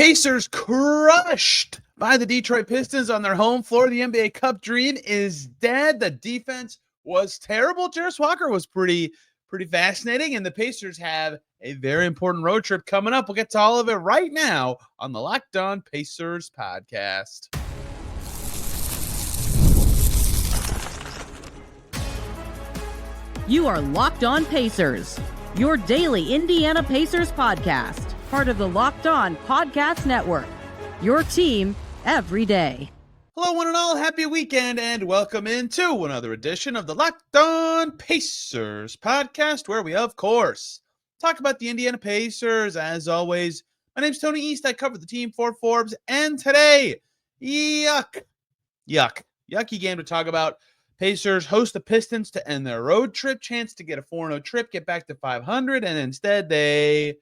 Pacers crushed by the Detroit Pistons on their home floor. The NBA Cup dream is dead. The defense was terrible. Jarace Walker was pretty fascinating, and the Pacers have a very important road trip coming up. We'll get to all of it right now on the Locked On Pacers podcast. You are Locked On Pacers, your daily Indiana Pacers podcast, part of the Locked On Podcast Network, your team every day. Hello, one and all. Happy weekend, and welcome into another edition of the Locked On Pacers podcast, where we, of course, talk about the Indiana Pacers. As always, my name's Tony East. I cover the team for Forbes, and today, yucky game to talk about. Pacers host the Pistons to end their road trip, chance to get a 4-0 trip, get back to 500, and instead they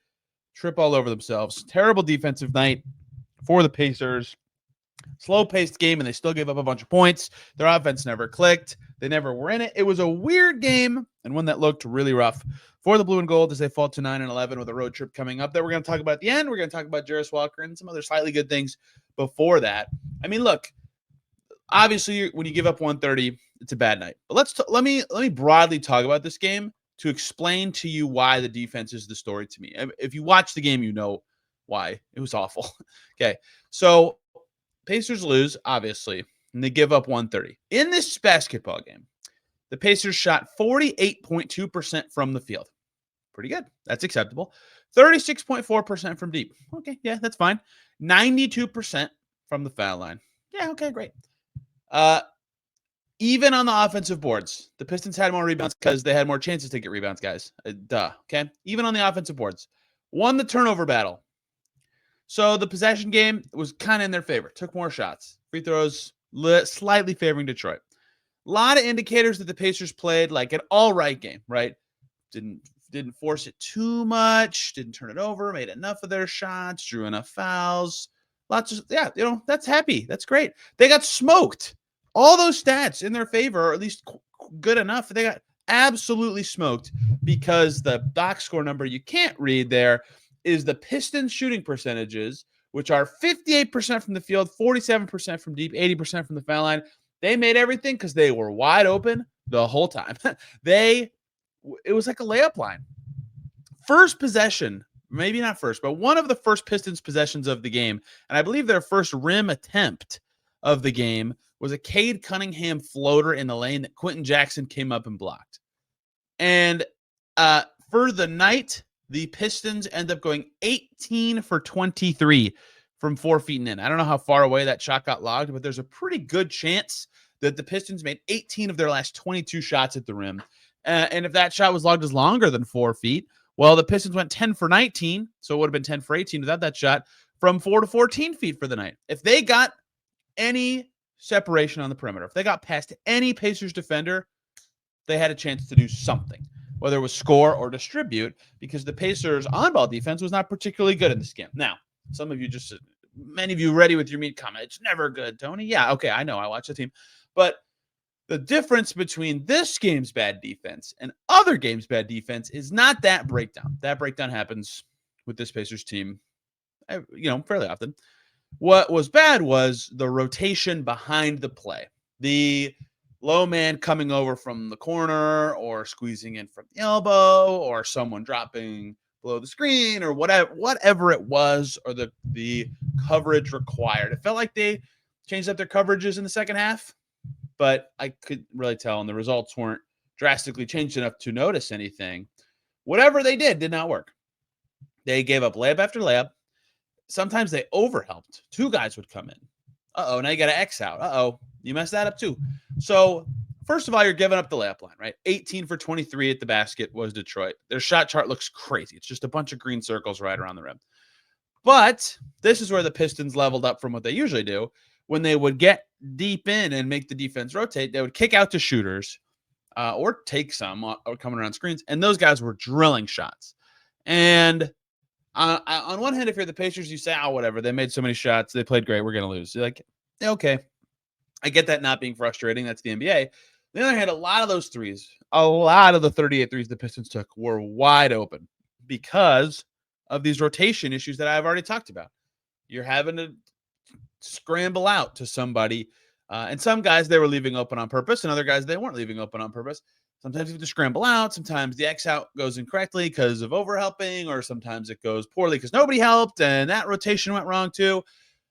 trip all over themselves. Terrible defensive night for the Pacers. Slow-paced game, and they still gave up a bunch of points. Their offense never clicked. They never were in it. It was a weird game, and one that looked really rough for the blue and gold as they fall to 9-11 with a road trip coming up that we're going to talk about at the end. We're going to talk about Jarace Walker and some other slightly good things before that. I mean, look, obviously, when you give up 130, it's a bad night. But let me broadly talk about this game to explain to you why the defense is the story to me. If you watch the game, you know why. It was awful. Okay, so Pacers lose, obviously, and they give up 130. In this basketball game, the Pacers shot 48.2% from the field. Pretty good. That's acceptable. 36.4% from deep. Okay, yeah, that's fine. 92% from the foul line. Yeah, okay, great. Even on the offensive boards, the Pistons had more rebounds because they had more chances to get rebounds, guys. Okay? Even on the offensive boards. Won the turnover battle. So the possession game was kind of in their favor. Took more shots. Free throws slightly favoring Detroit. A lot of indicators that the Pacers played like an all-right game, right? Didn't force it too much. Didn't turn it over. Made enough of their shots. Drew enough fouls. That's happy. That's great. They got smoked. All those stats in their favor, or at least good enough. They got absolutely smoked because the box score number you can't read there is the Pistons shooting percentages, which are 58% from the field, 47% from deep, 80% from the foul line. They made everything because they were wide open the whole time. It was like a layup line. First possession, maybe not first, but one of the first Pistons possessions of the game, and I believe their first rim attempt of the game, was a Cade Cunningham floater in the lane that Quentin Jackson came up and blocked. And for the night, the Pistons end up going 18 for 23 from 4 feet and in. I don't know how far away that shot got logged, but there's a pretty good chance that the Pistons made 18 of their last 22 shots at the rim. And if that shot was logged as longer than 4 feet, well, the Pistons went 10 for 19, so it would have been 10 for 18 without that shot, from 4 to 14 feet for the night. If they got any separation on the perimeter, if they got past any Pacers defender, they had a chance to do something, whether it was score or distribute, because the Pacers' on-ball defense was not particularly good in this game. Now, many of you ready with your meat comment. It's never good, Tony. Yeah, okay, I know. I watch the team. But the difference between this game's bad defense and other games' bad defense is not that breakdown. That breakdown happens with this Pacers team, fairly often. What was bad was the rotation behind the play. The low man coming over from the corner or squeezing in from the elbow or someone dropping below the screen or whatever it was, or the coverage required. It felt like they changed up their coverages in the second half, but I couldn't really tell, and the results weren't drastically changed enough to notice anything. Whatever they did not work. They gave up layup after layup. Sometimes they overhelped. 2 guys would come in. Uh-oh, now you got to X out. Uh-oh, you messed that up too. So, first of all, you're giving up the layup line, right? 18 for 23 at the basket was Detroit. Their shot chart looks crazy. It's just a bunch of green circles right around the rim. But this is where the Pistons leveled up from what they usually do. When they would get deep in and make the defense rotate, they would kick out to shooters or take some or coming around screens, and those guys were drilling shots. And on one hand, if you're the Pacers, you say, whatever. They made so many shots. They played great. We're going to lose. You're like, okay. I get that not being frustrating. That's the NBA. On the other hand, a lot of those threes, a lot of the 38 threes the Pistons took were wide open because of these rotation issues that I've already talked about. You're having to scramble out to somebody. And some guys they were leaving open on purpose, and other guys they weren't leaving open on purpose. Sometimes you have to scramble out. Sometimes the X out goes incorrectly because of overhelping, or sometimes it goes poorly because nobody helped, and that rotation went wrong too.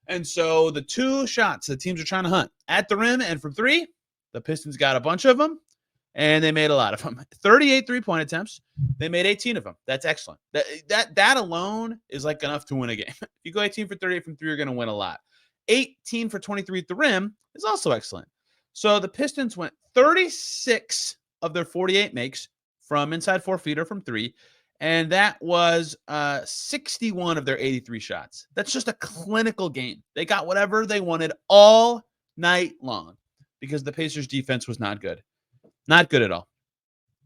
And so the two shots the teams are trying to hunt at the rim and from three, the Pistons got a bunch of them, and they made a lot of them. 38 three-point attempts. They made 18 of them. That's excellent. That alone is like enough to win a game. If you go 18 for 38 from three, you're going to win a lot. 18 for 23 at the rim is also excellent. So the Pistons went 36 of their 48 makes from inside 4 feet or from three, and that was 61 of their 83 shots. That's just a clinical game. They got whatever they wanted all night long because the Pacers' defense was not good. Not good at all.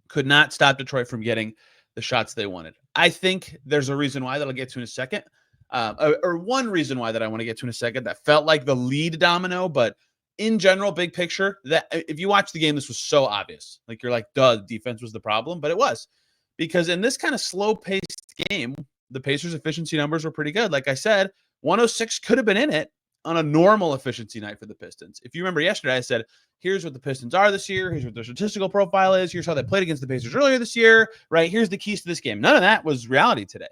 Could not stop Detroit from getting the shots they wanted. I think there's a reason why that I'll get to in a second. Or one reason why that I want to get to in a second that felt like the lead domino, but in general, big picture, that if you watch the game, this was so obvious. Like you're like, duh, defense was the problem, but it was. Because in this kind of slow-paced game, the Pacers' efficiency numbers were pretty good. Like I said, 106 could have been in it on a normal efficiency night for the Pistons. If you remember yesterday, I said, here's what the Pistons are this year. Here's what their statistical profile is. Here's how they played against the Pacers earlier this year, right? Here's the keys to this game. None of that was reality today.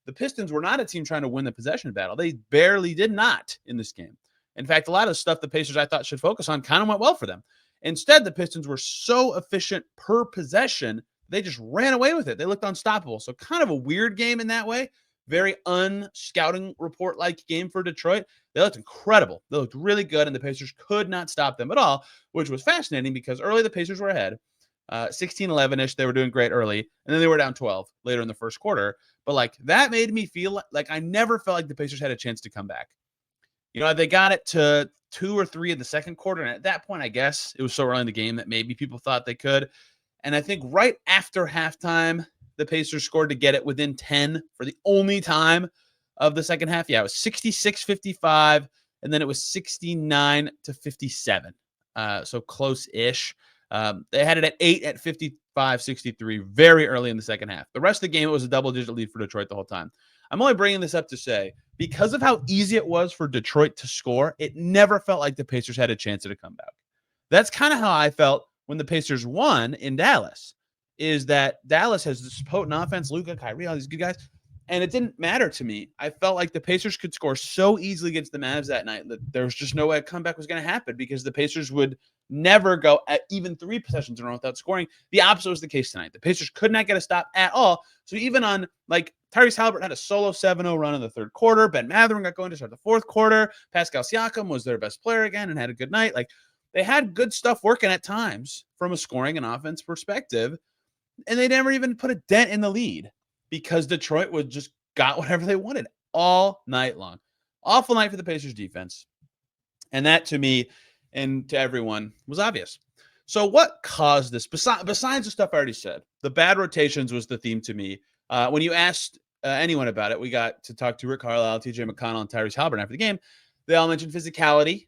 The Pistons were not a team trying to win the possession battle. They barely did not in this game. In fact, a lot of the stuff the Pacers I thought should focus on kind of went well for them. Instead, the Pistons were so efficient per possession, they just ran away with it. They looked unstoppable. So kind of a weird game in that way. Very unscouting report-like game for Detroit. They looked incredible. They looked really good, and the Pacers could not stop them at all, which was fascinating because early the Pacers were ahead. 16-11-ish. They were doing great early, and then they were down 12 later in the first quarter. But like that made me feel like I never felt like the Pacers had a chance to come back. You know, they got it to 2 or 3 in the second quarter. And at that point, I guess it was so early in the game that maybe people thought they could. And I think right after halftime, the Pacers scored to get it within 10 for the only time of the second half. Yeah, it was 66-55, and then it was 69-57. So close-ish. They had it at 8 at 55-63 very early in the second half. The rest of the game, it was a double-digit lead for Detroit the whole time. I'm only bringing this up to say, because of how easy it was for Detroit to score, it never felt like the Pacers had a chance at a comeback. That's kind of how I felt when the Pacers won in Dallas, is that Dallas has this potent offense, Luka, Kyrie, all these good guys, and it didn't matter to me. I felt like the Pacers could score so easily against the Mavs that night that there was just no way a comeback was going to happen because the Pacers would never go at even 3 possessions in a row without scoring. The opposite was the case tonight. The Pacers could not get a stop at all. So even on, like, Tyrese Haliburton had a solo 7-0 run in the third quarter. Ben Mathurin got going to start the fourth quarter. Pascal Siakam was their best player again and had a good night. Like, they had good stuff working at times from a scoring and offense perspective, and they never even put a dent in the lead because Detroit would just got whatever they wanted all night long. Awful night for the Pacers defense. And that, to me and to everyone, was obvious. So what caused this? Besides the stuff I already said, the bad rotations was the theme to me. When you asked anyone about it, we got to talk to Rick Carlisle, TJ McConnell, and Tyrese Haliburton after the game. They all mentioned physicality,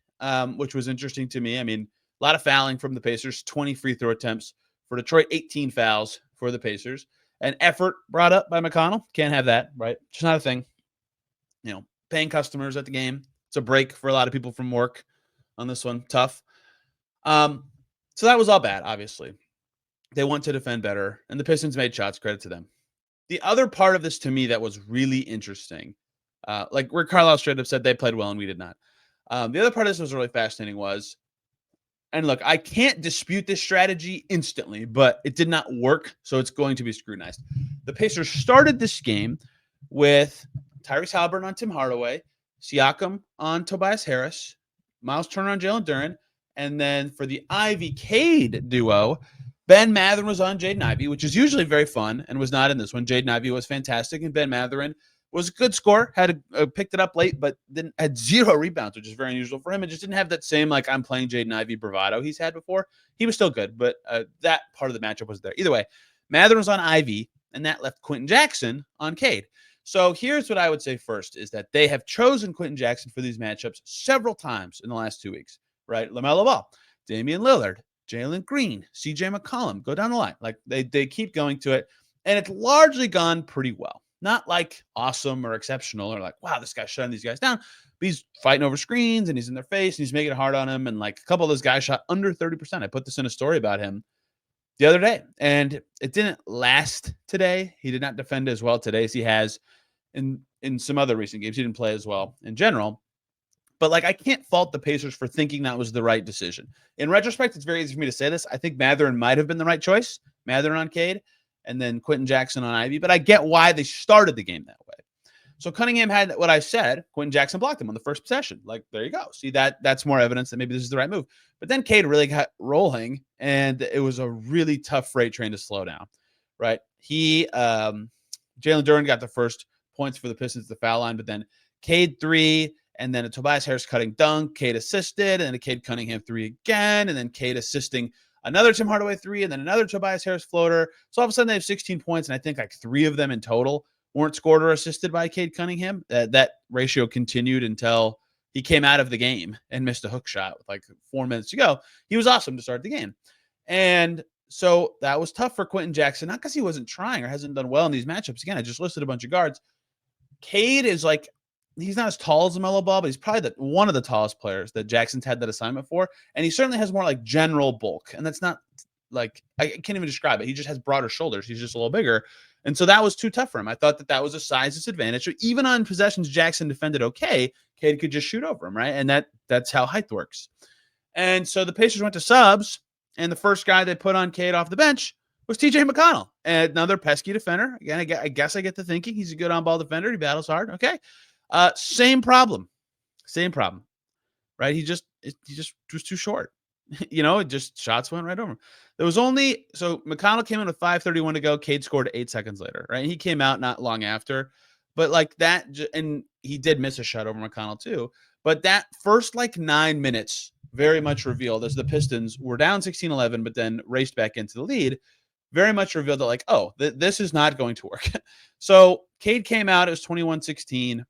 which was interesting to me. I mean, a lot of fouling from the Pacers, 20 free throw attempts for Detroit, 18 fouls for the Pacers. An effort brought up by McConnell. Can't have that, right? Just not a thing. You know, paying customers at the game. It's a break for a lot of people from work on this one. Tough. So that was all bad, obviously. They want to defend better, and the Pistons made shots. Credit to them. The other part of this to me that was really interesting, like Rick Carlisle straight up said they played well and we did not. The other part of this was really fascinating was, and look, I can't dispute this strategy instantly, but it did not work, so it's going to be scrutinized. The Pacers started this game with Tyrese Haliburton on Tim Hardaway, Siakam on Tobias Harris, Myles Turner on Jalen Duren, and then for the Ivy Cade duo, Ben Mathurin was on Jaden Ivey, which is usually very fun and was not in this one. Jaden Ivey was fantastic, and Ben Mathurin was a good scorer, picked it up late, but then had 0 rebounds, which is very unusual for him. It just didn't have that same, like, I'm playing Jaden Ivey bravado he's had before. He was still good, but that part of the matchup was there. Either way, Mathurin was on Ivy, and that left Quentin Jackson on Cade. So here's what I would say first is that they have chosen Quentin Jackson for these matchups several times in the last 2 weeks, right? LaMelo Ball, Damian Lillard, Jalen Green, CJ McCollum, go down the line. Like they keep going to it, and it's largely gone pretty well. Not like awesome or exceptional or like, wow, this guy's shutting these guys down. But he's fighting over screens and he's in their face and he's making it hard on him. And like a couple of those guys shot under 30%. I put this in a story about him the other day, and it didn't last today. He did not defend as well today as he has in some other recent games. He didn't play as well in general. But like, I can't fault the Pacers for thinking that was the right decision. In retrospect, it's very easy for me to say this. I think Mathurin might have been the right choice. Mathurin on Cade, and then Quentin Jackson on Ivy. But I get why they started the game that way. So Cunningham had what I said. Quentin Jackson blocked him on the first possession. Like, there you go. See, that's more evidence that maybe this is the right move. But then Cade really got rolling, and it was a really tough freight train to slow down, right? Jalen Duren got the first points for the Pistons at the foul line, but then Cade 3, and then a Tobias Harris cutting dunk, Cade assisted, and then a Cade Cunningham 3 again, and then Cade assisting another Tim Hardaway 3, and then another Tobias Harris floater. So all of a sudden they have 16 points, and I think like 3 of them in total weren't scored or assisted by Cade Cunningham. That ratio continued until he came out of the game and missed a hook shot with like 4 minutes to go. He was awesome to start the game. And so that was tough for Quentin Jackson, not because he wasn't trying or hasn't done well in these matchups. Again, I just listed a bunch of guards. Cade is like, he's not as tall as LaMelo Ball, but he's probably one of the tallest players that Jackson's had that assignment for. And he certainly has more like general bulk. And that's not like, I can't even describe it. He just has broader shoulders. He's just a little bigger. And so that was too tough for him. I thought that was a size disadvantage. So even on possessions Jackson defended okay, Cade could just shoot over him, right? And that's how height works. And so the Pacers went to subs, and the first guy they put on Cade off the bench was TJ McConnell, another pesky defender. Again, I guess I get to thinking he's a good on-ball defender. He battles hard. Okay. Same problem, right? He just was too short. It just shots went right over him. So McConnell came in with 5:31 to go. Cade scored 8 seconds later, right? He came out not long after, but like that, and he did miss a shot over McConnell too. But that first like 9 minutes very much revealed, as the Pistons were down 16-11, but then raced back into the lead, very much revealed that like, oh, this is not going to work. So Cade came out, it was 21-16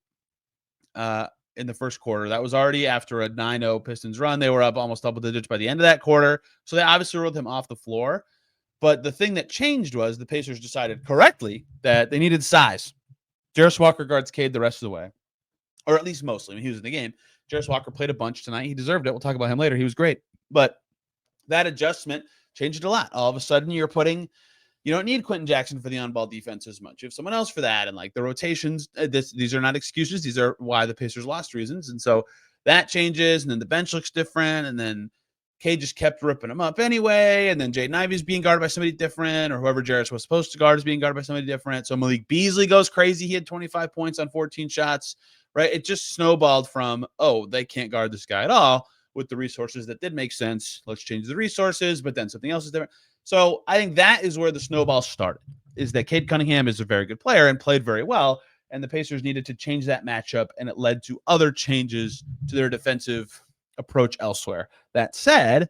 in the first quarter. That was already after a 9-0 Pistons run. They were up almost double digits by the end of that quarter. So they obviously rolled him off the floor. But the thing that changed was the Pacers decided correctly that they needed size. Jarus Walker guards Cade the rest of the way, or at least mostly when he was in the game. Jarace Walker played a bunch tonight. He deserved it. We'll talk about him later. He was great. But that adjustment changed a lot. All of a sudden, you don't need Quentin Jackson for the on-ball defense as much. You have someone else for that. And like the rotations, these are not excuses. These are why the Pacers lost reasons. And so that changes. And then the bench looks different. And then Cade just kept ripping them up anyway. And then Jaden Ivey's being guarded by somebody different, or whoever Jarace was supposed to guard is being guarded by somebody different. So Malik Beasley goes crazy. He had 25 points on 14 shots, right? It just snowballed from, oh, they can't guard this guy at all with the resources. That did make sense. Let's change the resources, but then something else is different. So I think that is where the snowball started, is that Cade Cunningham is a very good player and played very well, and the Pacers needed to change that matchup, and it led to other changes to their defensive approach elsewhere. That said,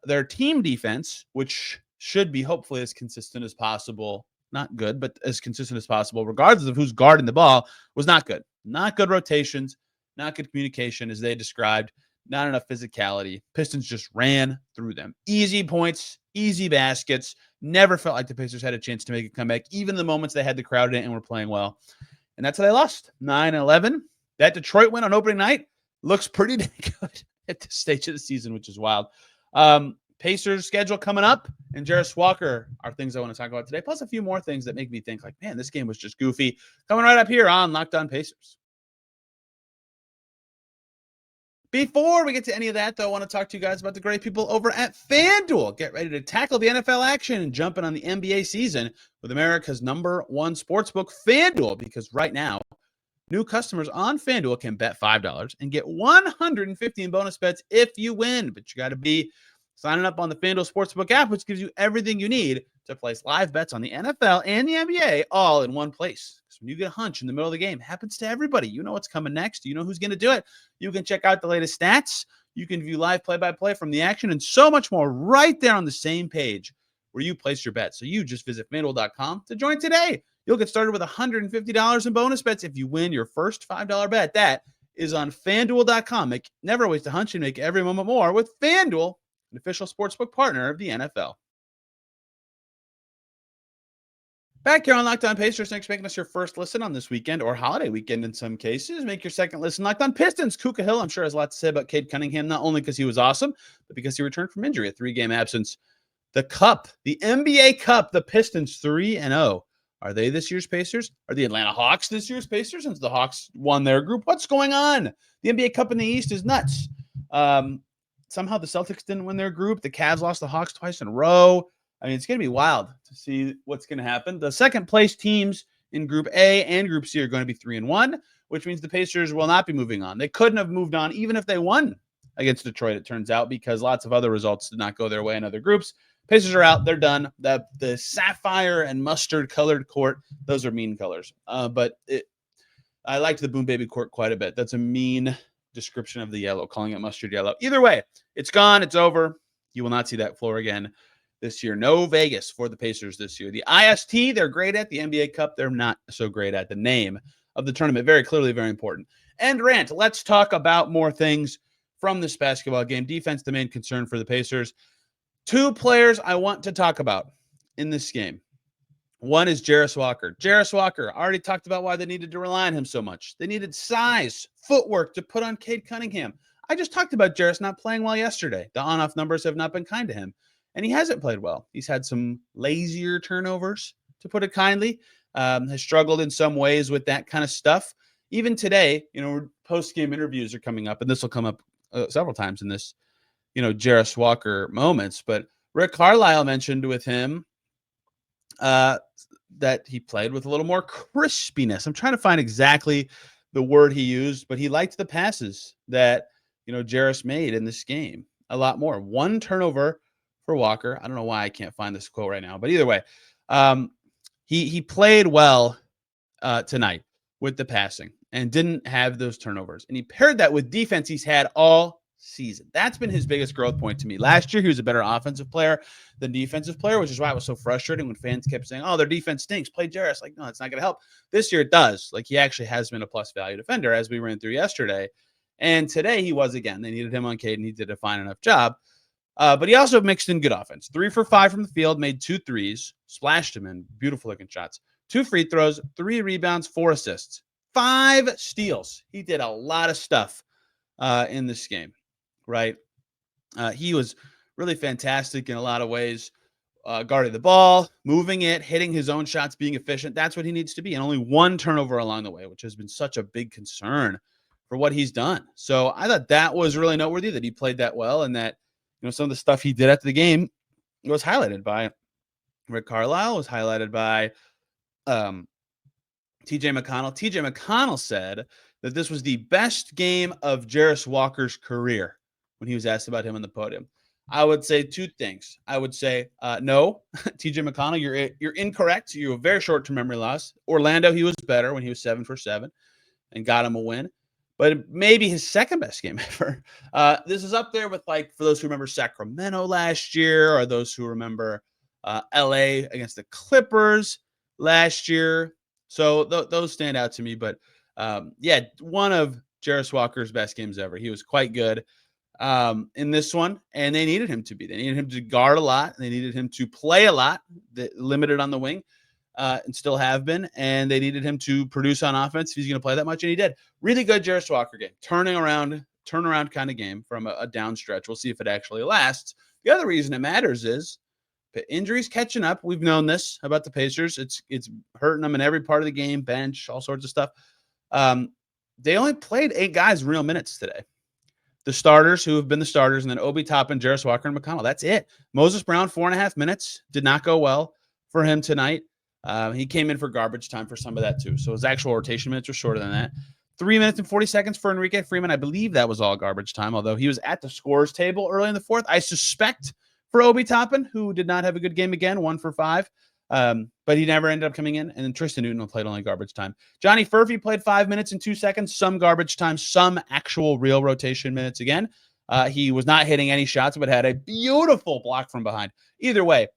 their team defense, which should be hopefully as consistent as possible, not good, but as consistent as possible, regardless of who's guarding the ball, was not good. Not good rotations, not good communication, as they described, not enough physicality. Pistons just ran through them. Easy points, easy baskets. Never felt like the Pacers had a chance to make a comeback, even the moments they had the crowd in and were playing well. And that's how they lost, 9-11. That Detroit win on opening night looks pretty dang good at this stage of the season, which is wild. Pacers schedule coming up, and Jarace Walker are things I want to talk about today, plus a few more things that make me think like, man, this game was just goofy. Coming right up here on Locked On Pacers. Before we get to any of that, though, I want to talk to you guys about the great people over at FanDuel. Get ready to tackle the NFL action and jump in on the NBA season with America's #1 sportsbook, FanDuel, because right now, new customers on FanDuel can bet $5 and get $150 in bonus bets if you win. But you got to be signing up on the FanDuel Sportsbook app, which gives you everything you need to place live bets on the NFL and the NBA all in one place. So when you get a hunch in the middle of the game, happens to everybody. You know what's coming next. You know who's going to do it. You can check out the latest stats. You can view live play-by-play from the action and so much more right there on the same page where you place your bet. So you just visit FanDuel.com to join today. You'll get started with $150 in bonus bets if you win your first $5 bet. That is on FanDuel.com. Never waste a hunch and make every moment more with FanDuel, an official sportsbook partner of the NFL. Back here on Locked On Pacers. Thanks for making us your first listen on this weekend or holiday weekend in some cases. Make your second listen Locked On Pistons. Kuka Hill, I'm sure, has a lot to say about Cade Cunningham, not only because he was awesome, but because he returned from injury, a 3-game absence. The Cup, the NBA Cup, the Pistons 3-0. Are they this year's Pacers? Are the Atlanta Hawks this year's Pacers since the Hawks won their group? What's going on? The NBA Cup in the East is nuts. Somehow the Celtics didn't win their group. The Cavs lost the Hawks twice in a row. I mean, it's going to be wild to see what's going to happen. The second place teams in Group A and Group C are going to be 3-1, which means the Pacers will not be moving on. They couldn't have moved on even if they won against Detroit, it turns out, because lots of other results did not go their way in other groups. Pacers are out. They're done. The sapphire and mustard colored court, those are mean colors. But I liked the Boom Baby court quite a bit. That's a mean description of the yellow, calling it mustard yellow. Either way, it's gone. It's over. You will not see that floor again this year. No Vegas for the Pacers this year. The IST, they're great at. The NBA Cup, they're not so great at. The name of the tournament, very clearly very important. And rant, let's talk about more things from this basketball game. Defense, the main concern for the Pacers. 2 players I want to talk about in this game. One is Jarace Walker. Jarace Walker, already talked about why they needed to rely on him so much. They needed size, footwork to put on Cade Cunningham. I just talked about Jarace not playing well yesterday. The on-off numbers have not been kind to him. And he hasn't played well. He's had some lazier turnovers, to put it kindly. Has struggled in some ways with that kind of stuff. Even today, post-game interviews are coming up, and this will come up several times in this, Jarace Walker moments. But Rick Carlisle mentioned with him that he played with a little more crispiness. I'm trying to find exactly the word he used, but he liked the passes that, Jarace made in this game a lot more. 1 turnover for Walker. I don't know why I can't find this quote right now, but either way, he played well tonight with the passing and didn't have those turnovers. And he paired that with defense he's had all season. That's been his biggest growth point to me. Last year, he was a better offensive player than defensive player, which is why it was so frustrating when fans kept saying, oh, their defense stinks. Play Jarace. Like, no, it's not going to help. This year it does. Like, he actually has been a plus value defender, as we ran through yesterday. And today he was again. They needed him on Cade, and he did a fine enough job. But he also mixed in good offense. 3 for 5 from the field, made 2 threes, splashed them in, beautiful looking shots. 2 free throws, 3 rebounds, 4 assists, 5 steals. He did a lot of stuff in this game, right? He was really fantastic in a lot of ways. Guarding the ball, moving it, hitting his own shots, being efficient. That's what he needs to be. And only 1 turnover along the way, which has been such a big concern for what he's done. So I thought that was really noteworthy that he played that well, and that some of the stuff he did after the game was highlighted by Rick Carlisle, was highlighted by TJ McConnell. TJ McConnell said that this was the best game of Jarace Walker's career when he was asked about him on the podium. I would say 2 things. I would say, no, TJ McConnell, you're incorrect. You have a very short-term memory loss. Orlando, he was better when he was 7 for 7 and got him a win. But maybe his second best game ever. This is up there with, like, for those who remember Sacramento last year, or those who remember LA against the Clippers last year. So those stand out to me. But one of Jarace Walker's best games ever. He was quite good in this one, and they needed him to be. They needed him to guard a lot. They needed him to play a lot, limited on the wing. And still have been, and they needed him to produce on offense if he's going to play that much, and he did. Really good Jarace Walker game. Turnaround kind of game from a down stretch. We'll see if it actually lasts. The other reason it matters is the injuries catching up. We've known this about the Pacers. It's hurting them in every part of the game, bench, all sorts of stuff. They only played 8 guys real minutes today. The starters who have been the starters, and then Obi Toppin, Jarace Walker, and McConnell. That's it. Moses Brown, 4.5 minutes. Did not go well for him tonight. He came in for garbage time for some of that too. So his actual rotation minutes were shorter than that. 3 minutes and 40 seconds for Enrique Freeman. I believe that was all garbage time, although he was at the scorer's table early in the 4th. I suspect for Obi Toppin, who did not have a good game again, 1 for 5. But he never ended up coming in. And then Tristan Newton played only garbage time. Johnny Furphy played 5 minutes and 2 seconds, some garbage time, some actual real rotation minutes again. He was not hitting any shots, but had a beautiful block from behind. Either way,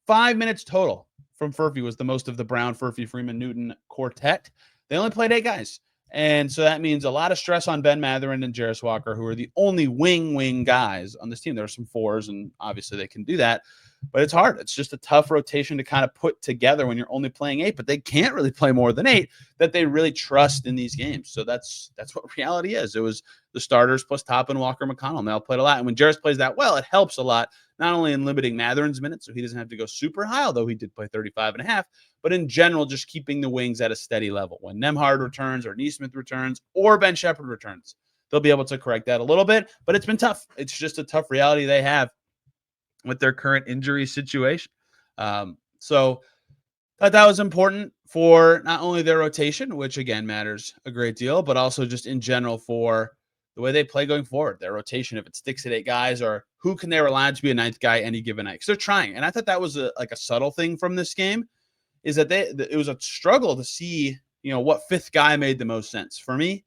5 minutes total from Furphy was the most of the Brown, Furphy, Freeman, Newton quartet. They only played 8 guys. And so that means a lot of stress on Ben Mathurin and Jarace Walker, who are the only wing guys on this team. There are some 4s, and obviously they can do that. but it's hard. It's just a tough rotation to kind of put together when you're only playing 8, but they can't really play more than 8 that they really trust in these games. So that's what reality is. It was the starters plus Toppin, Walker, McConnell, and they all played a lot. And when Jarace plays that well, it helps a lot, not only in limiting Mathurin's minutes, so he doesn't have to go super high, although he did play 35.5, but in general, just keeping the wings at a steady level. When Nembhard returns or Nesmith returns or Ben Shepherd returns, they'll be able to correct that a little bit, but it's been tough. It's just a tough reality they have with their current injury situation. So thought that was important for not only their rotation, which again matters a great deal, but also just in general for the way they play going forward. Their rotation, if it sticks at 8 guys, or who can they rely on to be a 9th guy any given night? Because they're trying. And I thought that was a subtle thing from this game, is that it was a struggle to see, what 5th guy made the most sense. For me,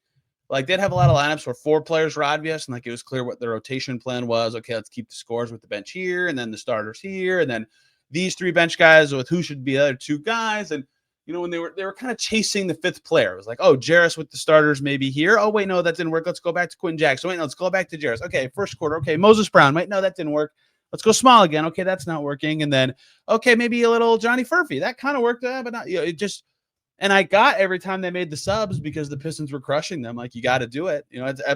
like, they'd have a lot of lineups where 4 players were obvious, and like it was clear what the rotation plan was. Okay, let's keep the scores with the bench here, and then the starters here, and then these 3 bench guys with who should be the other 2 guys. And when they were kind of chasing the 5th player, it was like, oh, Jarace with the starters maybe here. Oh, wait, no, that didn't work. Let's go back to Quentin Jackson. Wait, no, let's go back to Jarace. Okay, first quarter. Okay, Moses Brown. Wait, no, that didn't work. Let's go small again. Okay, that's not working. And then, okay, maybe a little Johnny Furphy. That kind of worked, but not. It just. And I got every time they made the subs because the Pistons were crushing them. Like, you got to do it.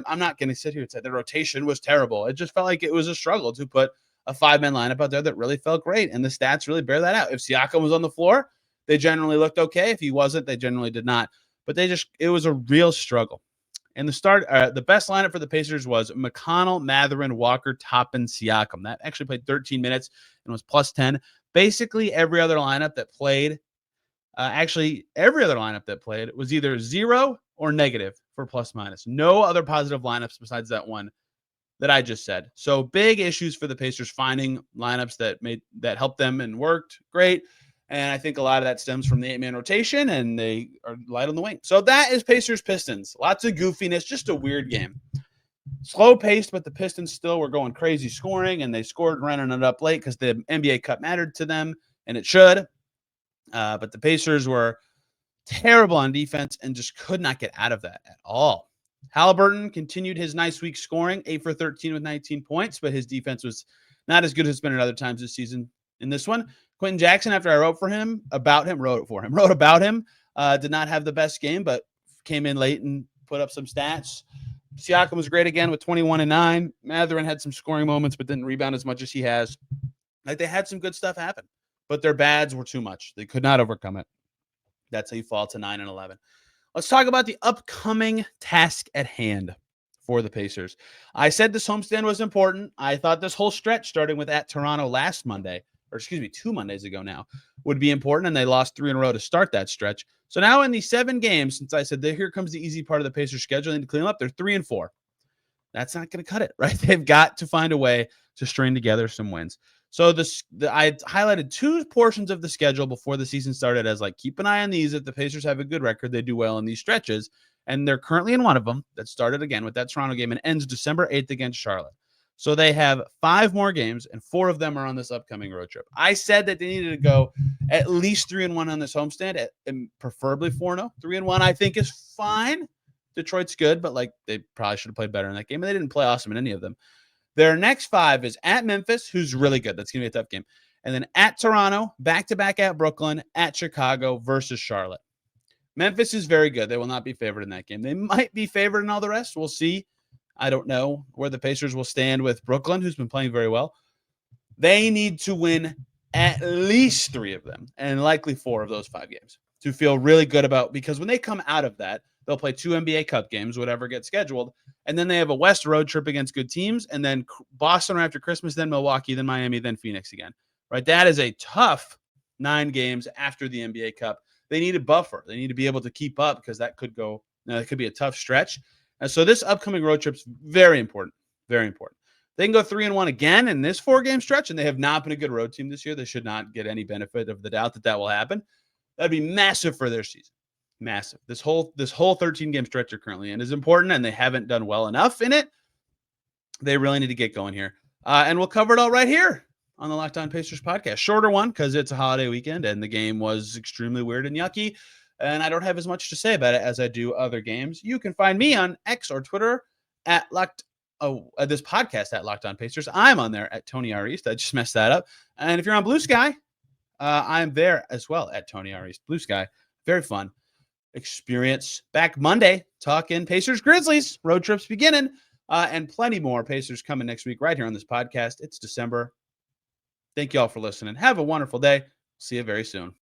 I'm not going to sit here and say the rotation was terrible. It just felt like it was a struggle to put a 5-man lineup out there that really felt great. And the stats really bear that out. If Siakam was on the floor, they generally looked okay. If he wasn't, they generally did not. But it was a real struggle. And the best lineup for the Pacers was McConnell, Mathurin, Walker, Toppin, Siakam. That actually played 13 minutes and was plus 10. Basically, every other lineup that played, every other lineup that played was either 0 or negative for plus minus. No other positive lineups besides that one that I just said. So big issues for the Pacers finding lineups that helped them and worked great. And I think a lot of that stems from the 8-man rotation, and they are light on the wing. So that is Pacers Pistons. Lots of goofiness, just a weird game. Slow paced, but the Pistons still were going crazy scoring, and they scored running it up late because the NBA Cup mattered to them, and it should. But the Pacers were terrible on defense and just could not get out of that at all. Haliburton continued his nice week scoring, 8 for 13 with 19 points, but his defense was not as good as it's been at other times this season. In this one, Quentin Jackson, after I wrote about him, did not have the best game, but came in late and put up some stats. Siakam was great again with 21 and 9. Mathurin had some scoring moments, but didn't rebound as much as he has. Like, they had some good stuff happen, but their bads were too much. They could not overcome it. That's how you fall to 9 and 11. Let's talk about the upcoming task at hand for the Pacers. I said this homestand was important. I thought this whole stretch, starting with at Toronto last Monday, 2 Mondays ago now, would be important, and they lost 3 in a row to start that stretch. So now in these 7 games, since I said here comes the easy part of the Pacers schedule, they need to clean them up. They're 3 and 4. That's not going to cut it, right? They've got to find a way to string together some wins. So I highlighted 2 portions of the schedule before the season started as like, keep an eye on these. If the Pacers have a good record, they do well in these stretches. And they're currently in one of them that started again with that Toronto game and ends December 8th against Charlotte. So they have 5 more games, and 4 of them are on this upcoming road trip. I said that they needed to go at least 3-1 on this homestand, and preferably 4-0. 3-1, I think, is fine. Detroit's good, but like, they probably should have played better in that game, and they didn't play awesome in any of them. Their next 5 is at Memphis, who's really good. That's going to be a tough game. And then at Toronto, back-to-back at Brooklyn, at Chicago versus Charlotte. Memphis is very good. They will not be favored in that game. They might be favored in all the rest. We'll see. I don't know where the Pacers will stand with Brooklyn, who's been playing very well. They need to win at least 3 of them, and likely 4 of those 5 games, to feel really good about, because when they come out of that, they'll play 2 NBA Cup games, whatever gets scheduled, and then they have a West road trip against good teams, and then Boston right after Christmas, then Milwaukee, then Miami, then Phoenix again. Right? That is a tough 9 games after the NBA Cup. They need a buffer. They need to be able to keep up, because that could be a tough stretch. And so this upcoming road trip is very important, very important. They can go 3-1 again in this 4-game stretch, and they have not been a good road team this year. They should not get any benefit of the doubt that will happen. That'd be massive for their season. Massive. This whole 13-game stretch they're currently in is important, and they haven't done well enough in it. They really need to get going here. And we'll cover it all right here on the Locked On Pacers podcast. Shorter one because it's a holiday weekend, and the game was extremely weird and yucky. And I don't have as much to say about it as I do other games. You can find me on X or Twitter at this podcast at Locked On Pacers. I'm on there at Tony R. East. I just messed that up. And if you're on Blue Sky, I'm there as well at Tony R. East. Blue Sky. Very fun experience. Back Monday, talking Pacers Grizzlies. Road trips beginning. And plenty more Pacers coming next week right here on this podcast. It's December. Thank you all for listening. Have a wonderful day. See you very soon.